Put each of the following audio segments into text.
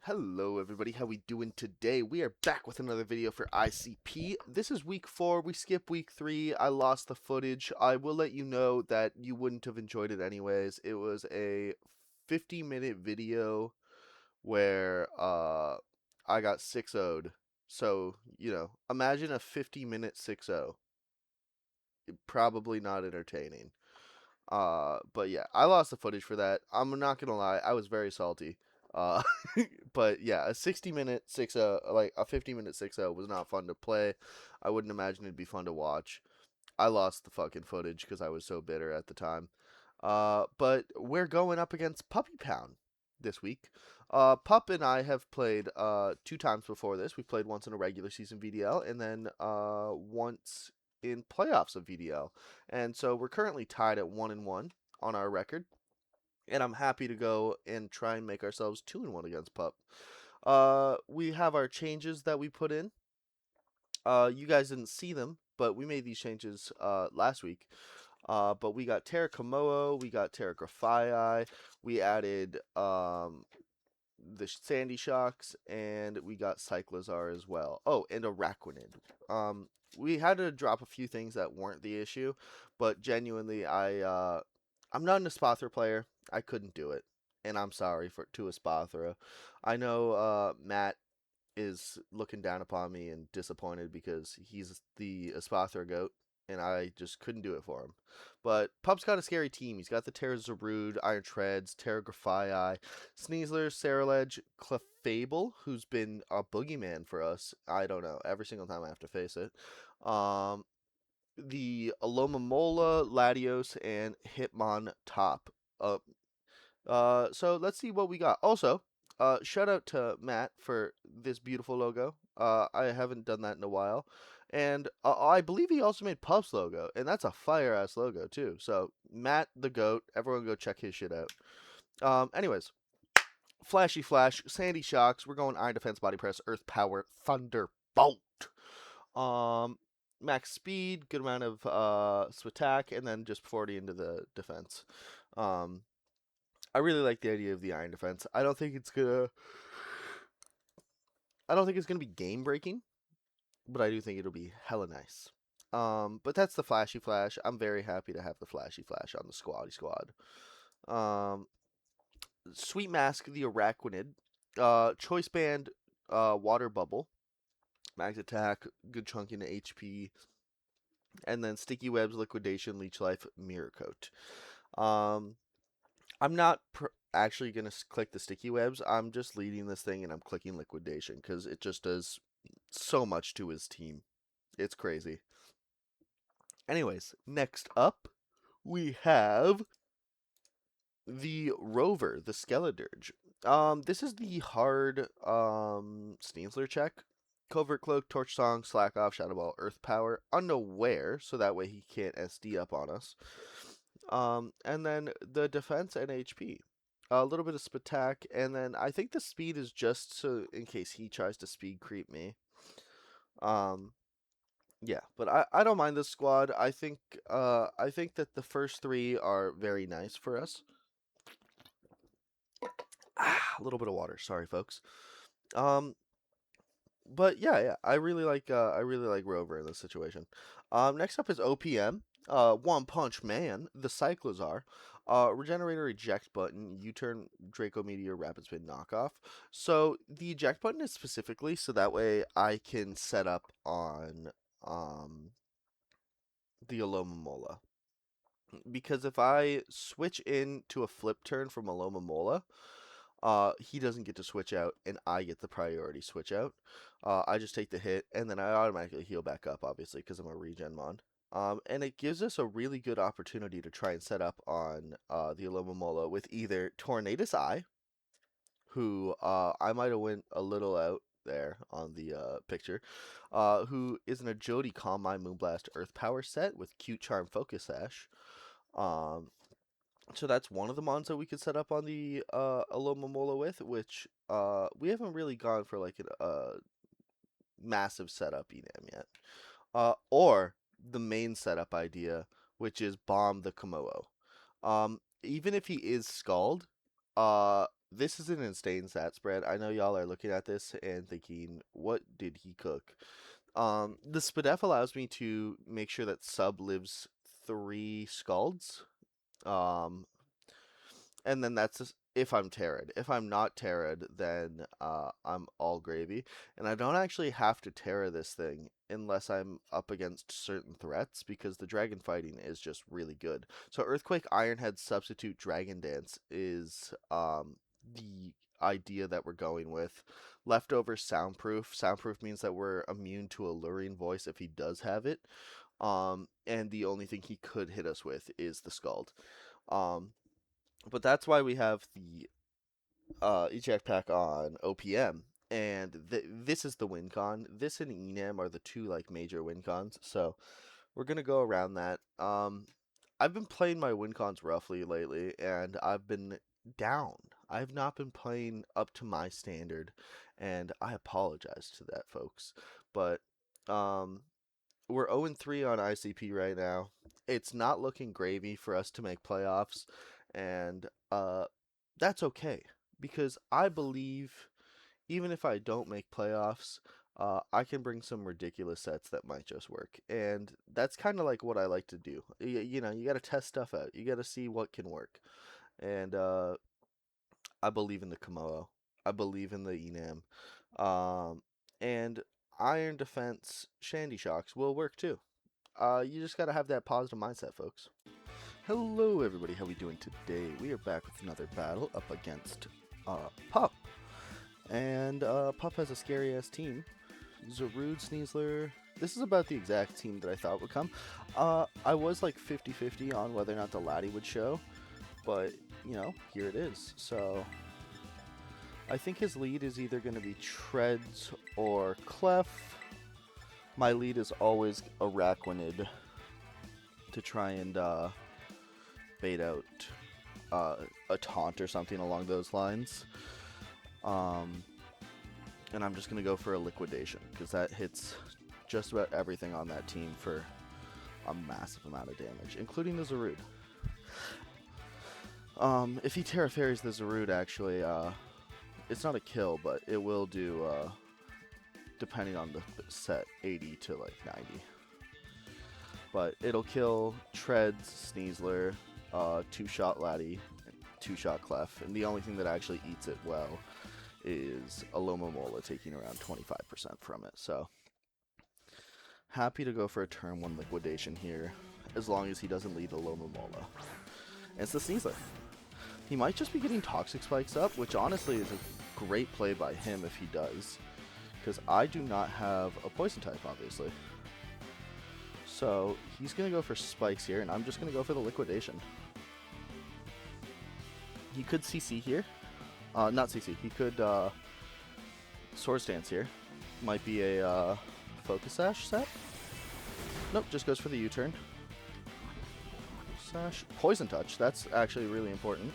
Hello everybody, how we doing today? We are back with another video for ICP. This is week 4, we skip week 3, I lost the footage. I will let you know that you wouldn't have enjoyed it anyways. It was a 50-minute video where I got 6-0'd. So, imagine a 50-minute 6-0. Probably not entertaining. But yeah, I lost the footage for that. I'm not gonna lie, I was very salty. Uh, but yeah, a 60-minute 6-0, like a 50-minute 6-0 was not fun to play. I wouldn't imagine it'd be fun to watch. I lost the fucking footage because I was so bitter at the time. But we're going up against Puppy Pound this week. Pup and I have played 2 times before this. We played once in a regular season VDL and then once in playoffs of VDL. And so we're currently tied at 1-1 on our record. And I'm happy to go and try and make ourselves 2-1 against Pup. We have our changes that we put in. You guys didn't see them, but we made these changes last week. But we got Terra Komodo, we got Terra Graphii, we added the Sandy Shocks, and we got Cyclozar as well. Oh, and Araquanid. We had to drop a few things that weren't the issue, but genuinely, I'm not an Espathra player. I couldn't do it, and I'm sorry to Espathra. I know Matt is looking down upon me and disappointed because he's the Espathra goat, and I just couldn't do it for him. But Pup's got a scary team. He's got the Terra Zarude, Iron Treads, Terra Graphii, Sneasler, Saraledge, Clefable, who's been a boogeyman for us. I don't know. Every single time I have to face it. The Alomomola, Latios, and Hitmon top. So let's see what we got. Also, shout out to Matt for this beautiful logo. I haven't done that in a while. And I believe he also made Puff's logo, and that's a fire-ass logo, too. So, Matt the GOAT, everyone go check his shit out. Anyways, Flashy Flash, Sandy Shocks, we're going Iron Defense, Body Press, Earth Power, Thunderbolt. Um, Max Speed, good amount of attack, and then just 40 into the defense. I really like the idea of the Iron Defense. I don't think it's gonna be game breaking, but I do think it'll be hella nice. But that's the Flashy Flash. I'm very happy to have the Flashy Flash on the Squaddy Squad. Um, Sweet Mask, the Araquanid. Choice Band, Water Bubble. Max Attack, good chunk into HP. And then Sticky Webs, Liquidation, Leech Life, Mirror Coat. I'm not actually going to click the Sticky Webs. I'm just leading this thing and I'm clicking Liquidation because it just does so much to his team. It's crazy. Anyways, next up, we have the Rover, the Skeledirge. This is the hard Steensler check. Covert Cloak, Torch Song, Slack Off, Shadow Ball, Earth Power, Unaware, so that way he can't SD up on us. And then the defense and HP. A little bit of Spatak, and then I think the speed is just so in case he tries to speed creep me. Yeah, but I don't mind this squad. I think that the first 3 are very nice for us. A little bit of water, sorry folks. But yeah, I really like Rover in this situation. Next up is OPM. One Punch Man, the Cyclozar. Regenerator eject button, U-turn, Draco Meteor, Rapid Spin knockoff. So the eject button is specifically so that way I can set up on the Alomomola. Because if I switch into a flip turn from Alomomola, he doesn't get to switch out, and I get the priority switch out. I just take the hit, and then I automatically heal back up, obviously, because I'm a regen mon. And it gives us a really good opportunity to try and set up on the Alomomola with either Tornadus Eye, who I might have went a little out there on the picture, who is an Agility Calm Mind Moonblast Earth Power set with Cute Charm Focus Sash. So that's one of the mons that we could set up on the Alomomola with, which we haven't really gone for like a massive setup ENAM yet. Or the main setup idea, which is Bomb the Komodo. Even if he is Scald, this is an insane stat spread. I know y'all are looking at this and thinking, what did he cook? The SPDEF allows me to make sure that sub lives 3 scalds. Um, and then if I'm Terrad. If I'm not Terrad, then I'm all gravy. And I don't actually have to Terra this thing unless I'm up against certain threats because the dragon fighting is just really good. So Earthquake Ironhead substitute Dragon Dance is the idea that we're going with. Leftover Soundproof. Soundproof means that we're immune to Alluring Voice if he does have it. And the only thing he could hit us with is the Scald. But that's why we have the eject pack on OPM, and this is the win con. This and Enam are the two like major win cons. So we're gonna go around that. I've been playing my win cons roughly lately, and I've been down. I've not been playing up to my standard, and I apologize to that, folks. But um, we're 0-3 on ICP right now. It's not looking gravy for us to make playoffs, and that's okay because I believe even if I don't make playoffs, I can bring some ridiculous sets that might just work, and that's kind of like what I like to do. You know, you got to test stuff out. You got to see what can work, and I believe in the Komodo. I believe in the Enam, and Iron Defense Shandy Shocks will work too. You just gotta have that positive mindset, folks. Hello, everybody. How we doing today? We are back with another battle up against Pup, and Pup has a scary ass team. Zarude, Sneasler. This is about the exact team that I thought would come. I was like 50-50 on whether or not the Laddie would show, but you know, here it is. So I think his lead is either going to be Treads or Clef. My lead is always Araquanid to try and bait out a taunt or something along those lines. And I'm just going to go for a liquidation because that hits just about everything on that team for a massive amount of damage, including the Zarude. If he Terra Fairies the Zarude, actually, it's not a kill, but it will do, depending on the set, 80 to like 90. But it'll kill Treads, Sneasler, 2-shot Laddie, 2-shot Clef, and the only thing that actually eats it well is Alomomola, taking around 25% from it. So happy to go for a turn 1 liquidation here, as long as he doesn't lead Alomomola. And it's the Sneasler. He might just be getting Toxic Spikes up, which honestly is a great play by him if he does, because I do not have a Poison type, obviously. So he's going to go for Spikes here, and I'm just going to go for the liquidation. He could CC here. Not CC. He could Swords Dance here. Might be a Focus Sash set. Nope, just goes for the U-turn. Sash. Poison Touch. That's actually really important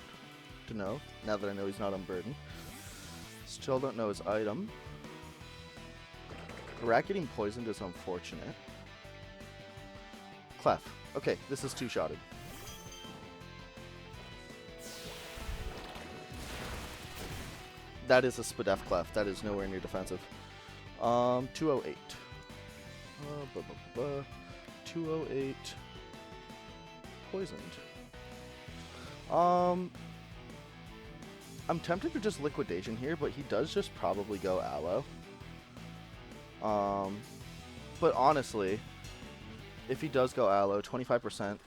to know, now that I know he's not unburdened. Still don't know his item. Rat getting poisoned is unfortunate. Clef. Okay, this is 2-shotted. That is a SPDEF Clef. That is nowhere near defensive. 208. 208. Poisoned. I'm tempted to just liquidation here, but he does just probably go Aloe. But honestly, if he does go Aloe, 25%,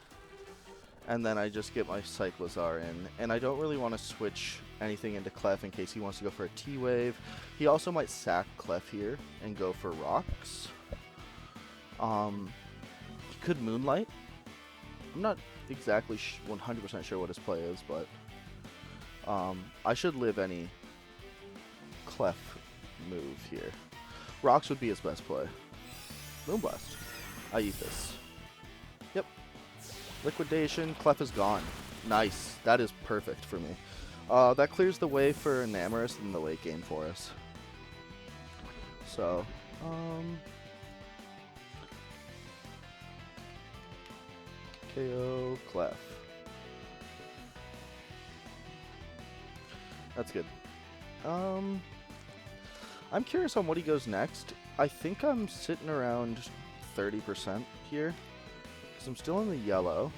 and then I just get my Cyclizar in, and I don't really want to switch anything into Clef in case he wants to go for a T-Wave. He also might sack Clef here and go for Rocks. He could Moonlight. I'm not exactly 100% sure what his play is, but I should live any Clef move here. Rocks would be his best play. Moonblast. I eat this. Yep. Liquidation. Clef is gone. Nice. That is perfect for me. That clears the way for Enamorous in the late game for us. So, KO Clef. That's good. I'm curious on what he goes next. I think I'm sitting around 30% here, because I'm still in the yellow.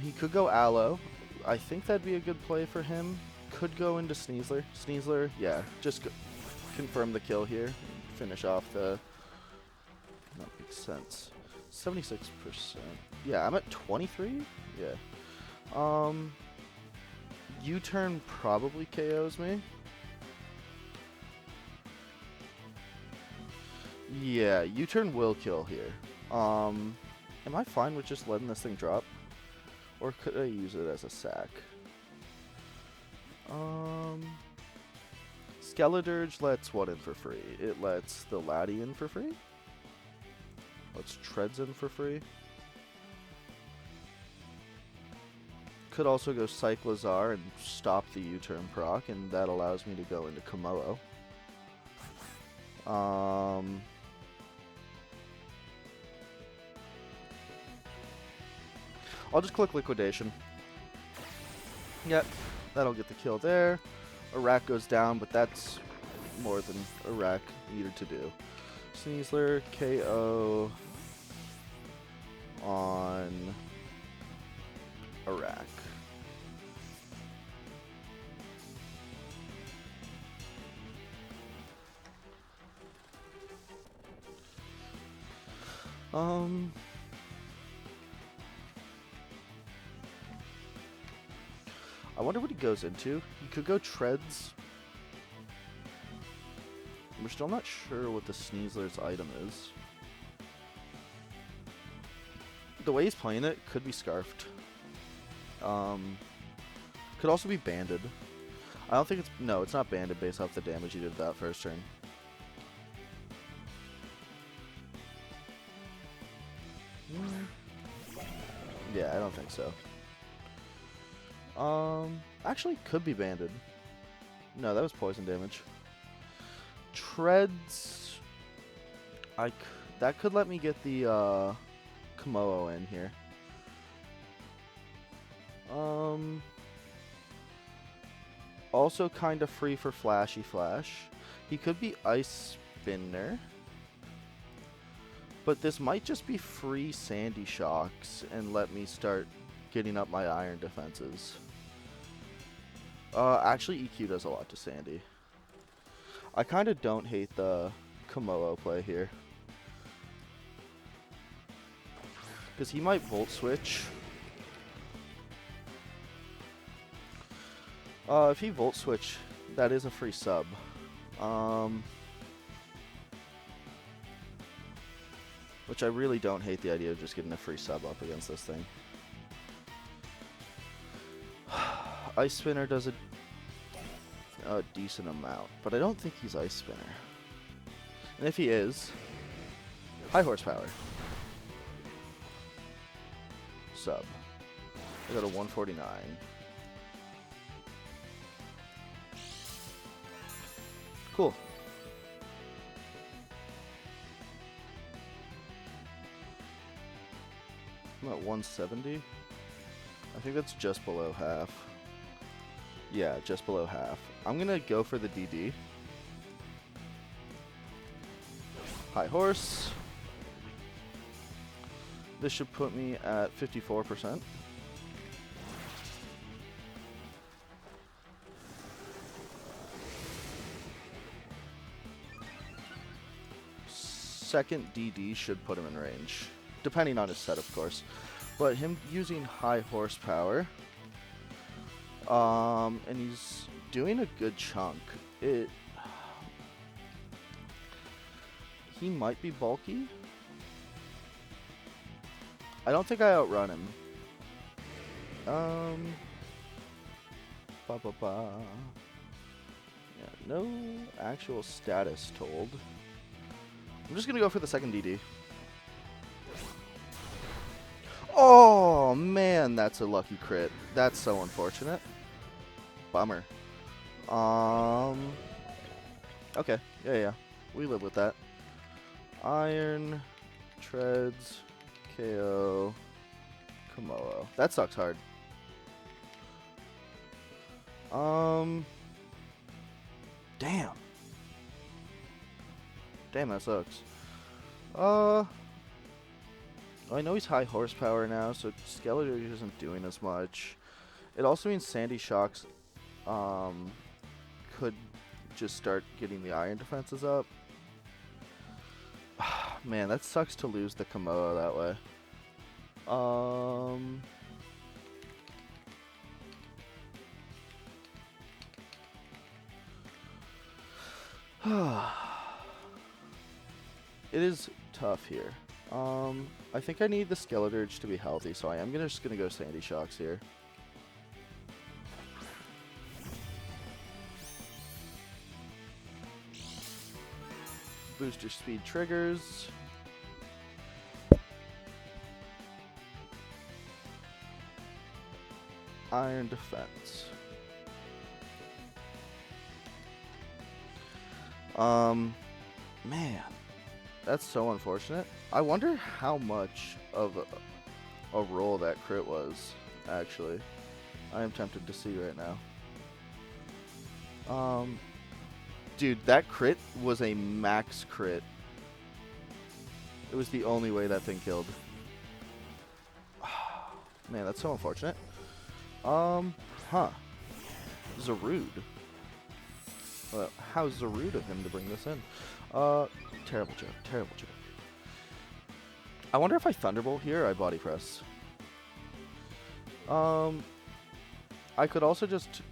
He could go Aloe. I think that'd be a good play for him. Could go into Sneasler. Sneasler, yeah, just confirm the kill here. Finish off the... That makes sense. 76%. Yeah, I'm at 23? Yeah. U-turn probably KOs me. Yeah, U-turn will kill here. Am I fine with just letting this thing drop? Or could I use it as a sack? Skeledirge lets what in for free? It lets the Laddie in for free? Lets Treads in for free? Could also go Cyclizar and stop the U-turn proc, and that allows me to go into Komodo. I'll just click Liquidation. Yep, that'll get the kill there. Iraq goes down, but that's more than Iraq needed to do. Sneasler, KO on Iraq. I wonder what he goes into. He could go Treads. We're still not sure what the Sneasler's item is. The way he's playing it could be Scarfed. Could also be Banded. I don't think it's... No, it's not Banded based off the damage he did that first turn. Yeah, I don't think so. Actually, could be Banded. No, that was poison damage. Treads... that could let me get the, Komodo in here. Also kind of free for Flashy Flash. He could be Ice Spinner. But this might just be free Sandy Shocks and let me start getting up my iron defenses. Actually, EQ does a lot to Sandy. I kind of don't hate the Komodo play here. Because he might Volt Switch. If he Volt Switch, that is a free sub. Which I really don't hate the idea of just getting a free sub up against this thing. Ice Spinner does a decent amount, but I don't think he's Ice Spinner. And if he is, high horsepower. Sub. I got a 149. Cool. I'm at 170. I think that's just below half. Yeah, just below half. I'm gonna go for the DD. High horse. This should put me at 54%. Second DD should put him in range. Depending on his set, of course. But him using high horsepower, and he's doing a good chunk. He might be bulky. I don't think I outrun him. Yeah, no actual status told. I'm just gonna go for the second DD. Oh man, that's a lucky crit. That's so unfortunate. Bummer. Okay, yeah. We live with that. Iron, Treads, KO, Komodo. That sucks hard. Damn. Damn, that sucks. I know he's high horsepower now, so Skeletor isn't doing as much. It also means Sandy Shocks, could just start getting the iron defenses up. Man, that sucks to lose the Komodo that way. It is tough here. I think I need the Skeletor to be healthy, so I am just gonna go Sandy Shocks here. Booster speed triggers. Iron defense. Man, that's so unfortunate. I wonder how much of a roll that crit was, actually. I am tempted to see right now. Dude, that crit was a max crit. It was the only way that thing killed. Man, that's so unfortunate. Zarude. Well, how Zarude of him to bring this in? Terrible joke, terrible joke. I wonder if I Thunderbolt here or I Body Press. I could also just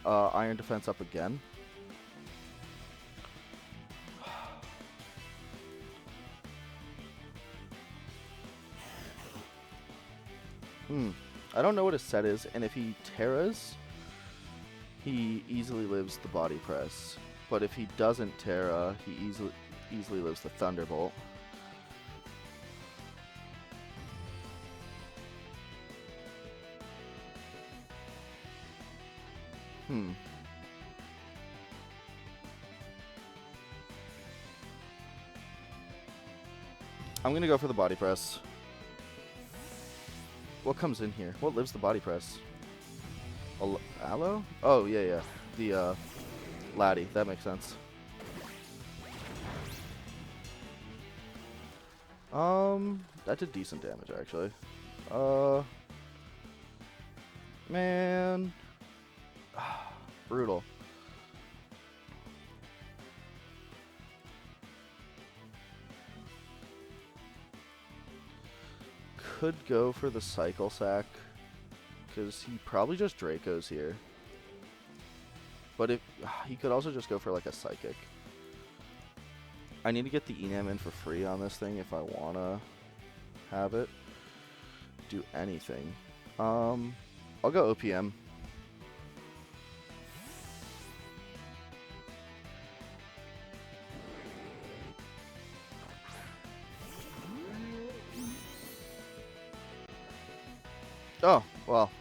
Iron Defense up again. I don't know what his set is, and if he Terras, he easily lives the Body Press. But if he doesn't Terra, he easily lives the Thunderbolt. I'm gonna go for the Body Press. What comes in here? What lives the Body Press? Aloe? Oh, yeah. The, Laddie. That makes sense. That did decent damage, actually. Man. Brutal. Could go for the Cycle Sack, because he probably just Draco's here. But if he could also just go for like a Psychic. I need to get the Enam in for free on this thing if I want to have it do anything. I'll go OPM. Oh, well,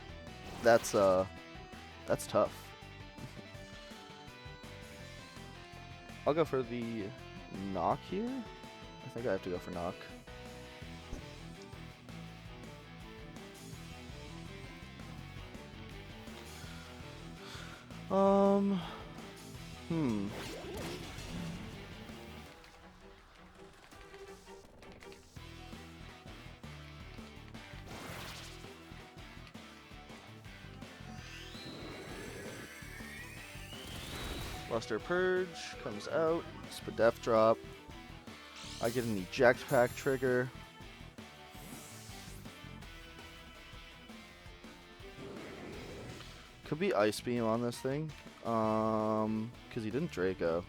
that's tough. I'll go for the knock here. I think I have to go for knock. Luster Purge comes out. Spadef drop. I get an eject pack trigger. Could be Ice Beam on this thing. Because he didn't Draco.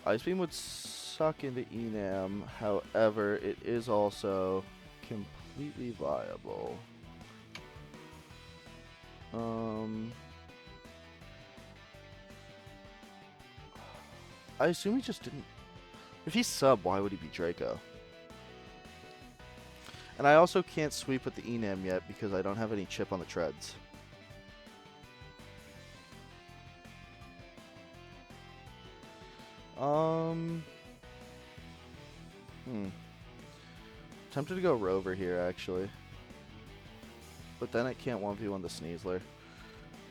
Ice Beam would suck into Enam. However, it is also completely viable. I assume he just didn't. If he's sub, why would he be Draco? And I also can't sweep with the Enam yet because I don't have any chip on the treads. Tempted to go Rover here, actually. But then I can't 1v1 the Sneasler.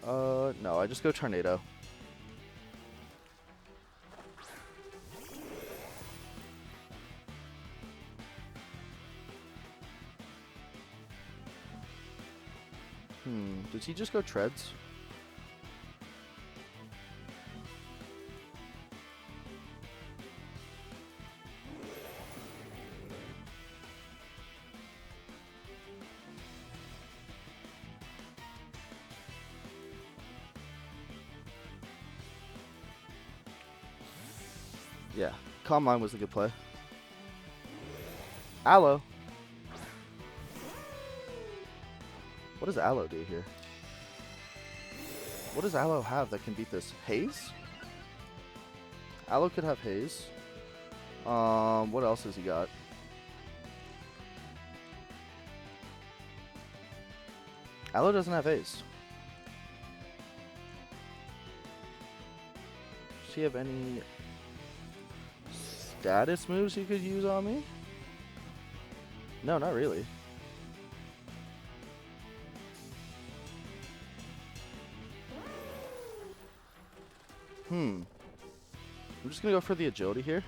No, I just go Tornado. Does he just go Treads? Yeah, Calm Mind was a good play. Aloe. What does Aloe do here? What does Aloe have that can beat this? Haze? Aloe could have Haze. What else has he got? Aloe doesn't have Haze. Does he have any status moves he could use on me? No, not really. I'm just gonna go for the agility here.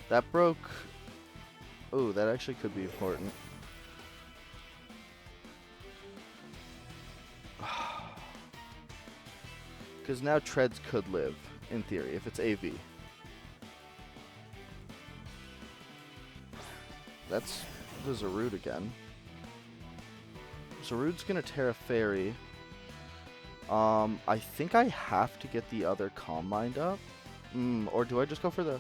That broke. Oh, that actually could be important. Because now Treads could live, in theory, if it's AV. That's the Zarude again. Zarude's gonna Terra Fairy. I think I have to get the other Calm Mind up. Or do I just go for the...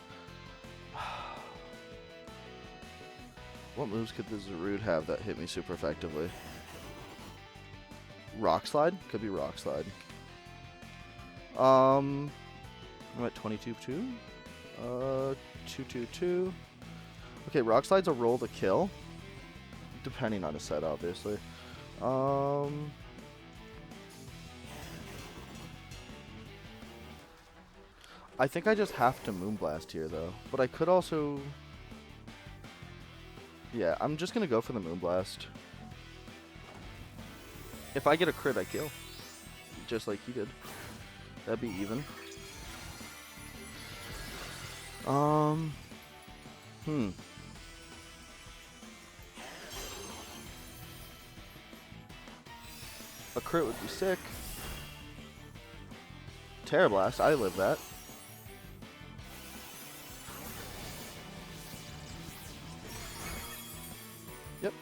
What moves could the Zarude have that hit me super effectively? Rock Slide? Could be Rock Slide. I'm at 22-2. 2-2-2. Okay, Rock Slide's a roll to kill. Depending on his set, obviously. I think I just have to Moonblast here, though. But I could also... Yeah, I'm just gonna go for the Moonblast. If I get a crit, I kill. Just like he did. That'd be even. A crit would be sick. Terra Blast, I live that. Yep.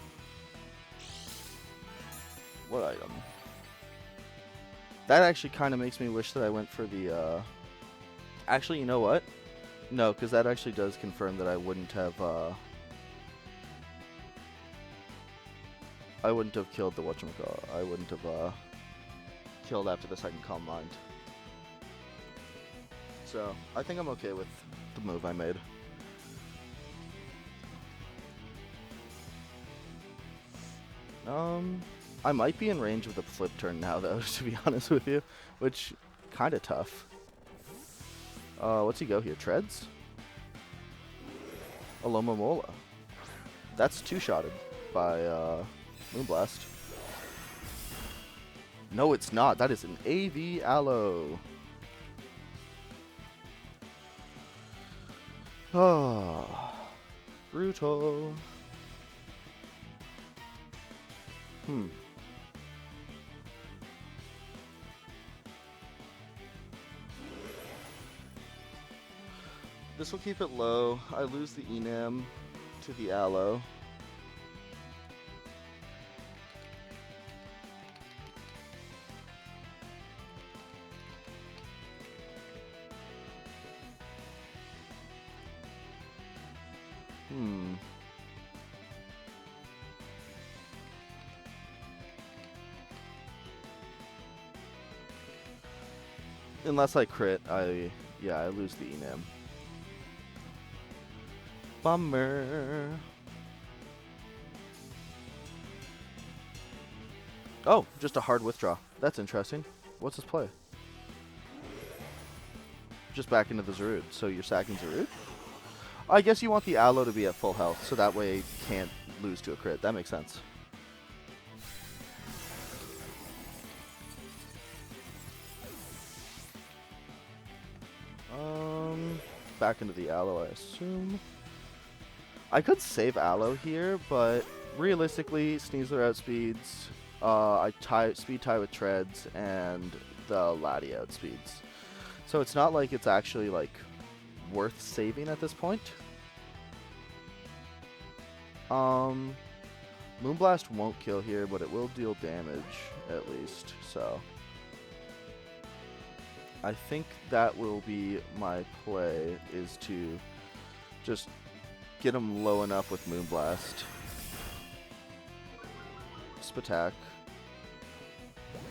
What item? That actually kind of makes me wish that I went for the, Actually, you know what? No, because that actually does confirm that I wouldn't have, I wouldn't have killed the whatchamacallit. I wouldn't have, killed after the second Calm Mind. So, I think I'm okay with the move I made. I might be in range of the flip turn now, though, to be honest with you, which kind of tough. What's he go here? Treads? Alomomola. That's two-shotted by Moonblast. No, it's not. That is an AV Aloe. Oh, brutal. This will keep it low. I lose the Enam to the Aloe. Unless I crit, I lose the Enam. Bummer. Oh, just a hard withdraw. That's interesting. What's his play? just back into the Zarude. So you're sacking Zarude? I guess you want the Aloe to be at full health, so that way it can't lose to a crit. That makes sense. Back into the Aloe, I assume. I could save Aloe here, but realistically, Sneasler outspeeds. I speed tie with Treads, and the Laddie outspeeds. So it's not like it's actually like worth saving at this point. Moonblast won't kill here, but it will deal damage at least. So I think that will be my play, is to just get him low enough with Moonblast. Spatak.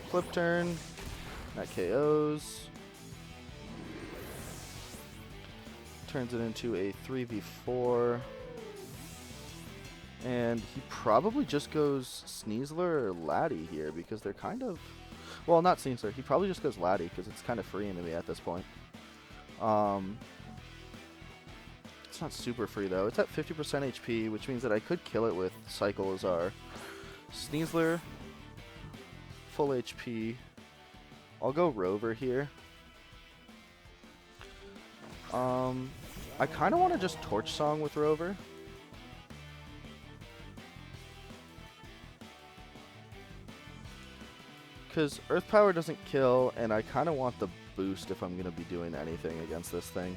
Flip turn. That KOs. Turns it into a 3v4. And he probably just goes Sneasler or Laddie here, because they're kind of... Well, not Sneasler. He probably just goes Laddie, because it's kind of freeing to me at this point. It's not super free, though. It's at 50% HP, which means that I could kill it with Cycle Azar. Sneasler, full HP. I'll go Rover here. I kind of want to just Torch Song with Rover. Because Earth Power doesn't kill, and I kind of want the boost if I'm going to be doing anything against this thing.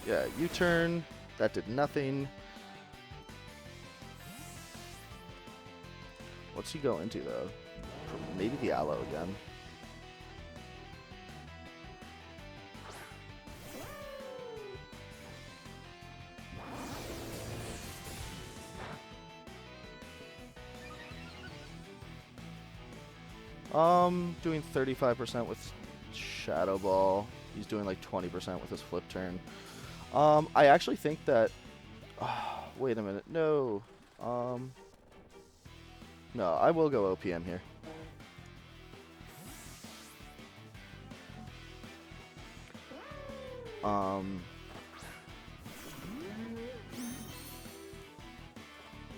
Yeah, U-turn. That did nothing. What's he go into, though? Maybe the Aloe again. Doing 35% with Shadow Ball. He's doing like 20% with his flip turn. I actually think that... wait a minute. No. No, I will go OPM here.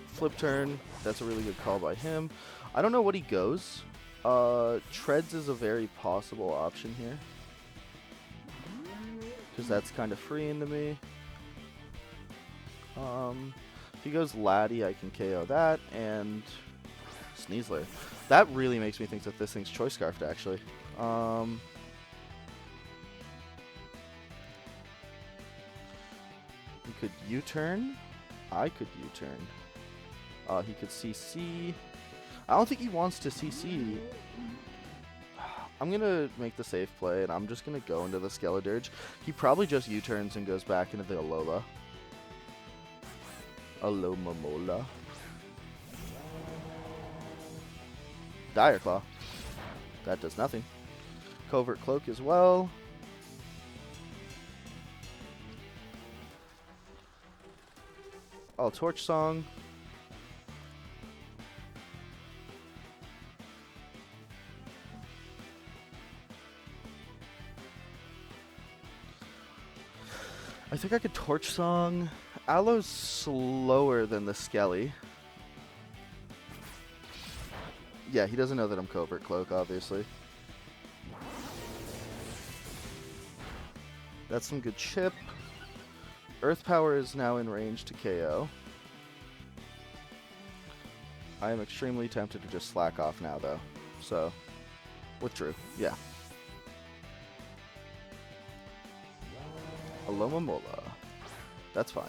Flip turn. That's a really good call by him. I don't know what he goes. Treads is a very possible option here, because that's kind of freeing to me. If he goes Laddie, I can KO that, and Sneasler. That really makes me think that this thing's Choice Scarfed, actually. He could U-turn. I could U-turn. He could CC. I don't think he wants to CC. I'm going to make the safe play, and I'm just going to go into the Skeledirge. He probably just U-turns and goes back into the Alola. Alomomola. Dire Claw. That does nothing. Covert Cloak as well. I'll Torch Song. I think I could Torch Song. Aloe's slower than the Skelly. Yeah, he doesn't know that I'm Covert Cloak, obviously. That's some good chip. Earth Power is now in range to KO. I am extremely tempted to just slack off now, though. So, withdrew. Yeah. Alomomola. That's fine.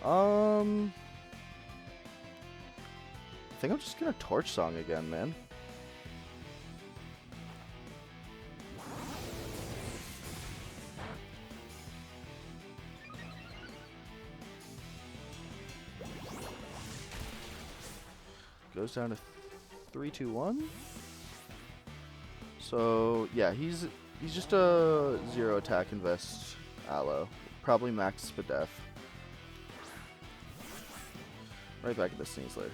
I think I'm just gonna Torch Song again, man. Goes down to 3, 2, 1. So yeah, he's just a 0 attack invest Aloe. Probably max Spadef. Right back at the Sneasler.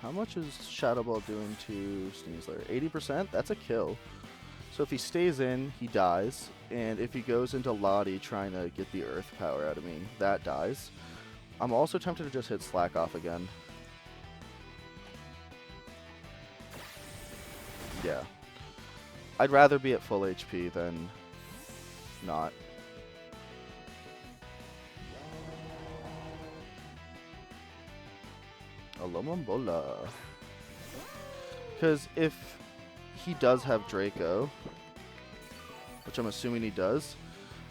How much is Shadow Ball doing to Sneasler? 80%? That's a kill. So if he stays in, he dies. And if he goes into Lottie trying to get the Earth power out of me, that dies. I'm also tempted to just hit Slack off again. Yeah. I'd rather be at full HP than not. Alomomola. Because if he does have Draco, which I'm assuming he does,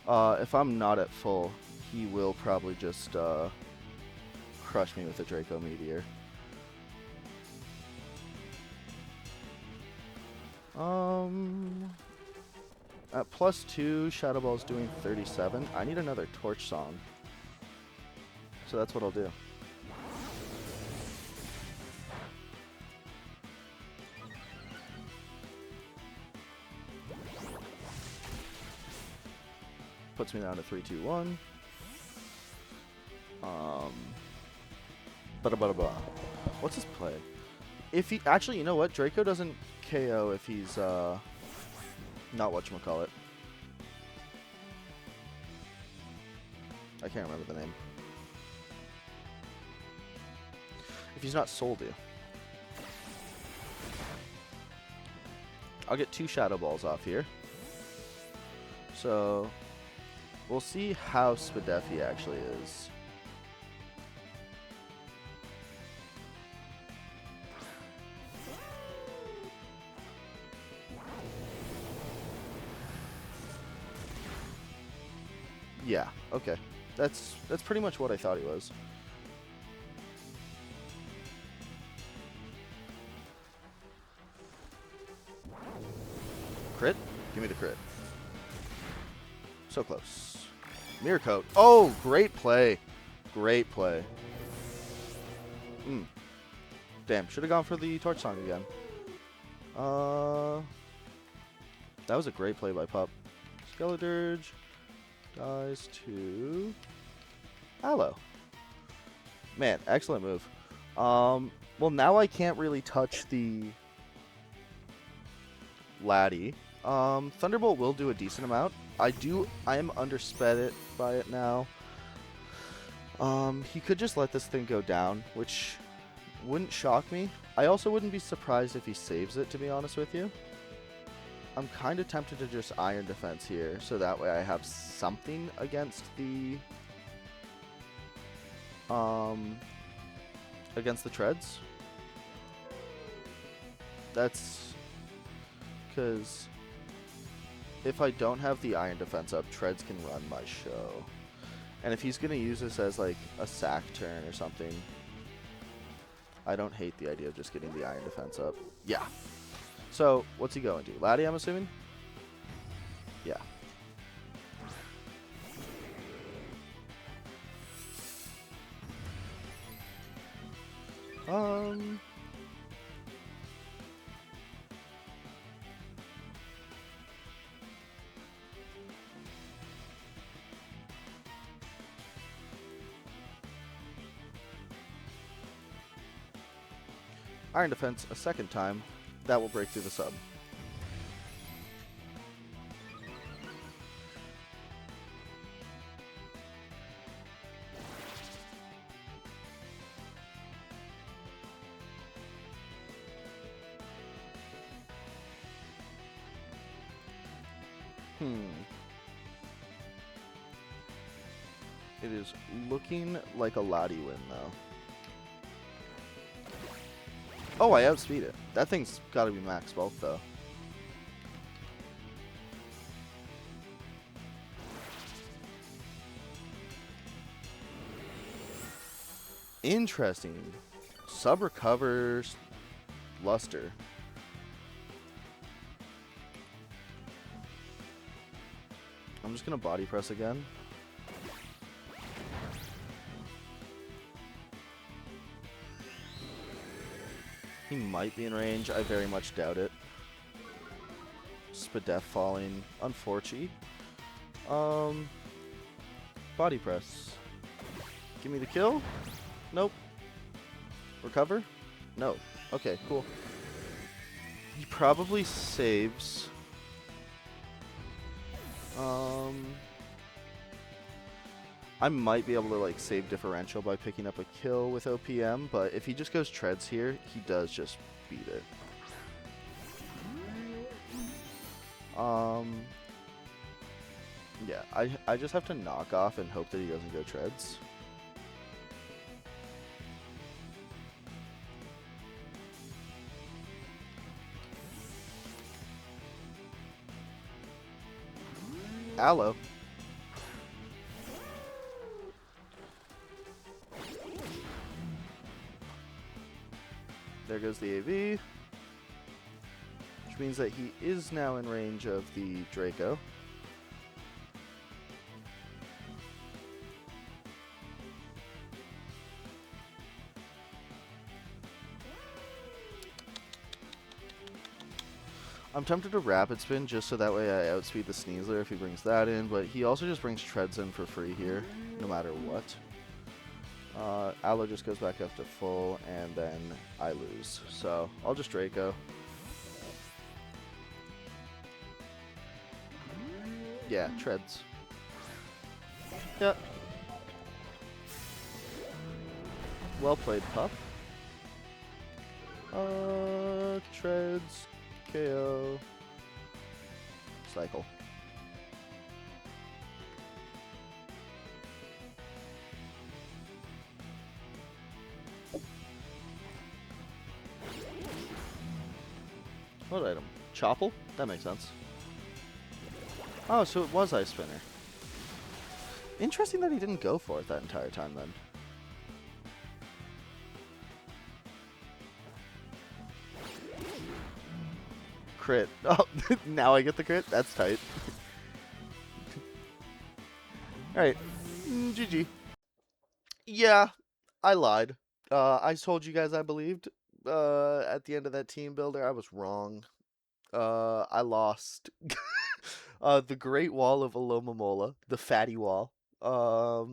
if I'm not at full, he will probably just crush me with a Draco Meteor. At +2, Shadow Ball's doing 37. I need another Torch Song. So that's what I'll do. Puts me down to 3, 2, 1. What's his play? If he actually, you know what? Draco doesn't KO if he's not whatchamacallit. I can't remember the name. If he's not Soldu. I'll get 2 Shadow Balls off here. So we'll see how Spadeffi actually is. Yeah, okay. That's pretty much what I thought he was. Crit? Give me the crit. So close. Mirror Coat. Oh, great play. Great play. Damn, should have gone for the Torch Song again. That was a great play by Pup. Skeledirge dies to Aloe. Man, excellent move. Well, now I can't really touch the Laddie. Thunderbolt will do a decent amount. I am undersped by it now. He could just let this thing go down, which wouldn't shock me. I also wouldn't be surprised if he saves it, to be honest with you. I'm kind of tempted to just Iron Defense here, so that way I have something against the treads. That's because if I don't have the Iron Defense up, treads can run my show. And if he's going to use this as like a sack turn or something, I don't hate the idea of just getting the Iron Defense up. Yeah. So, what's he going to? Laddie, I'm assuming? Yeah. Iron Defense a second time. That will break through the sub. It is looking like a Lottie win, though. Oh, I outspeed it. That thing's got to be max bulk, though. Interesting. Sub recovers Luster. I'm just going to body press again. He might be in range. I very much doubt it. Spadef falling. Unfortunate. Body press. Give me the kill. Nope. Recover? No. Okay, cool. He probably saves. I might be able to like save differential by picking up a kill with OPM, but if he just goes treads here, he does just beat it. Yeah, I just have to knock off and hope that he doesn't go treads. Aloe. There goes the AV, which means that he is now in range of the Draco. I'm tempted to rapid spin just so that way I outspeed the Sneasler if he brings that in, but he also just brings treads in for free here, no matter what. Aloe just goes back up to full, and then I lose. So I'll just Draco. Yeah, treads. Yep. Well played, pup. Treads, KO, cycle. What item? Chopple? That makes sense. Oh, so it was Ice Spinner. Interesting that he didn't go for it that entire time then. Crit. Oh, now I get the crit? That's tight. Alright. GG. Yeah, I lied. I told you guys I believed. At the end of that team builder, I was wrong. I lost. The Great Wall of Alomomola, the fatty wall. Uh,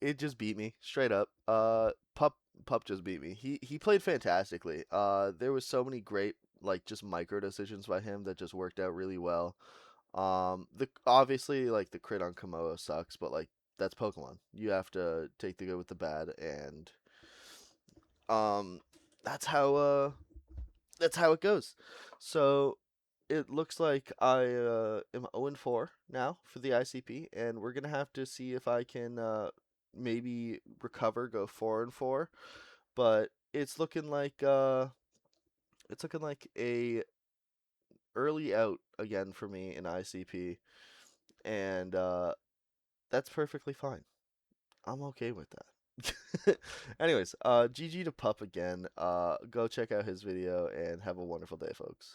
it just beat me straight up. Pup just beat me. He played fantastically. There was so many great like just micro decisions by him that just worked out really well. The obviously like the crit on Komodo sucks, but like that's Pokemon. You have to take the good with the bad, and um, that's how it goes. So it looks like I am 0-4 now for the ICP, and we're gonna have to see if I can maybe recover, go 4-4. But it's looking like a early out again for me in ICP, and that's perfectly fine. I'm okay with that. Anyways, GG to Pup again. Go check out his video and have a wonderful day, folks.